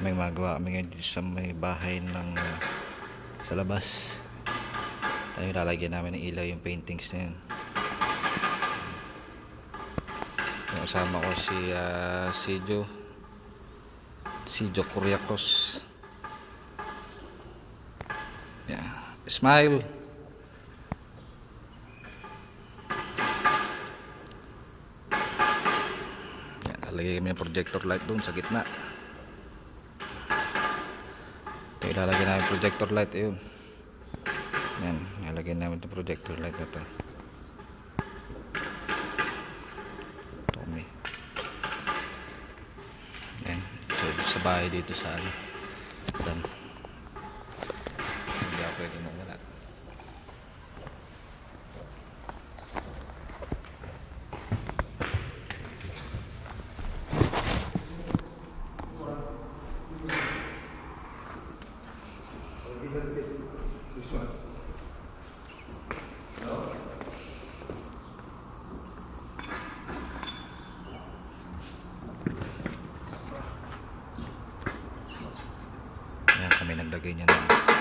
May magawa kami ngayon dito sa may bahay ng sa labas. Tayo lalagyan namin ng ilaw yung paintings na yun. Yung kasama ko si Sijo Kuriakos. Yeah. Smile. Yan, lalagay kami ng projector light doon sa gitna. Ito ilalagay namin projector light yun. Yan, ilalagay namin itong projector light na to. Tommy. Yan, so sa bahay dito sa dan. Hindi ako pwede nung wala. This one. No. Yan kami naglagay niya na.